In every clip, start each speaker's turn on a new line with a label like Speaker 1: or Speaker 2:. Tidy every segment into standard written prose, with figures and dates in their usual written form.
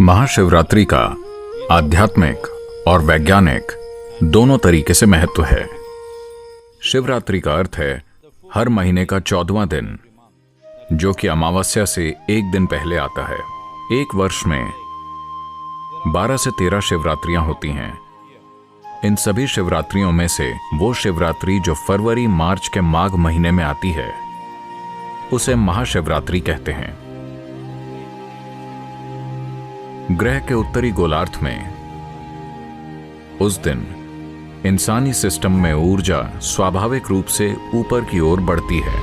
Speaker 1: महाशिवरात्रि का आध्यात्मिक और वैज्ञानिक दोनों तरीके से महत्व है। शिवरात्रि का अर्थ है हर महीने का 14वां दिन, जो कि अमावस्या से एक दिन पहले आता है। एक वर्ष में 12 से 13 शिवरात्रियां होती हैं। इन सभी शिवरात्रियों में से वो शिवरात्रि जो फरवरी मार्च के माघ महीने में आती है, उसे महाशिवरात्रि कहते हैं। ग्रह के उत्तरी गोलार्ध में उस दिन इंसानी सिस्टम में ऊर्जा स्वाभाविक रूप से ऊपर की ओर बढ़ती है।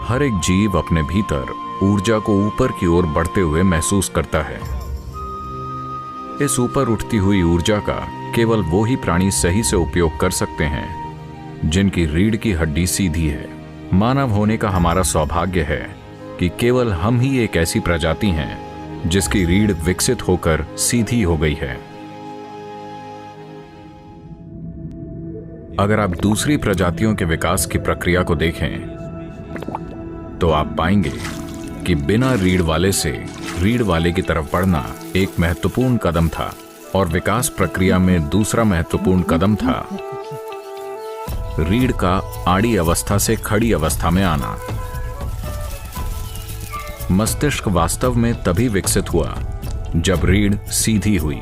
Speaker 1: हर एक जीव अपने भीतर ऊर्जा को ऊपर की ओर बढ़ते हुए महसूस करता है। इस ऊपर उठती हुई ऊर्जा का केवल वो ही प्राणी सही से उपयोग कर सकते हैं जिनकी रीढ़ की हड्डी सीधी है। मानव होने का हमारा सौभाग्य है कि केवल हम ही एक ऐसी प्रजाति हैं जिसकी रीढ़ विकसित होकर सीधी हो गई है। अगर आप दूसरी प्रजातियों के विकास की प्रक्रिया को देखें तो आप पाएंगे कि बिना रीढ़ वाले से रीढ़ वाले की तरफ बढ़ना एक महत्वपूर्ण कदम था, और विकास प्रक्रिया में दूसरा महत्वपूर्ण कदम था रीढ़ का आड़ी अवस्था से खड़ी अवस्था में आना। मस्तिष्क वास्तव में तभी विकसित हुआ जब रीढ़ सीधी हुई।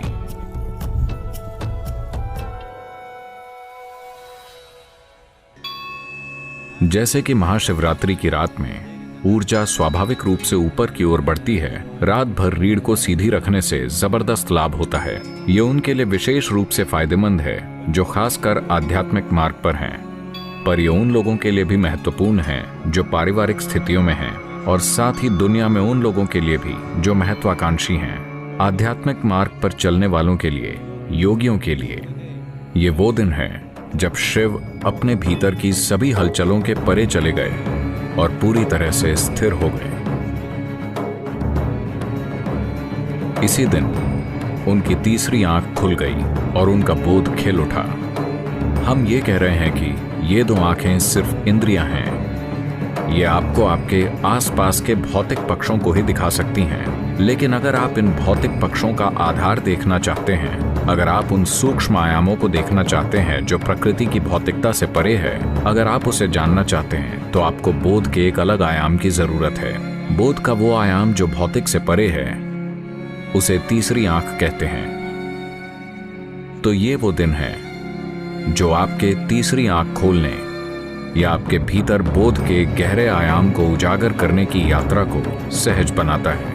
Speaker 1: जैसे कि महाशिवरात्रि की रात में ऊर्जा स्वाभाविक रूप से ऊपर की ओर बढ़ती है, रात भर रीढ़ को सीधी रखने से जबरदस्त लाभ होता है। ये उनके लिए विशेष रूप से फायदेमंद है जो खासकर आध्यात्मिक मार्ग पर हैं, पर ये उन लोगों के लिए भी महत्वपूर्ण है जो पारिवारिक स्थितियों में हैं, और साथ ही दुनिया में उन लोगों के लिए भी जो महत्वाकांक्षी हैं। आध्यात्मिक मार्ग पर चलने वालों के लिए, योगियों के लिए ये वो दिन है जब शिव अपने भीतर की सभी हलचलों के परे चले गए और पूरी तरह से स्थिर हो गए। इसी दिन उनकी तीसरी आंख खुल गई और उनका बोध खिल उठा। हम ये कह रहे हैं कि ये दो आंखें सिर्फ इंद्रियां हैं। ये आपको आपके आसपास के भौतिक पक्षों को ही दिखा सकती हैं, लेकिन अगर आप इन भौतिक पक्षों का आधार देखना चाहते हैं, अगर आप उन सूक्ष्म आयामों को देखना चाहते हैं जो प्रकृति की भौतिकता से परे है, अगर आप उसे जानना चाहते हैं, तो आपको बोध के एक अलग आयाम की जरूरत है। बोध का वो आयाम जो भौतिक से परे है, उसे तीसरी आंख कहते हैं। तो ये वो दिन है जो आपके तीसरी आंख खोलने या आपके भीतर बोध के गहरे आयाम को उजागर करने की यात्रा को सहज बनाता है।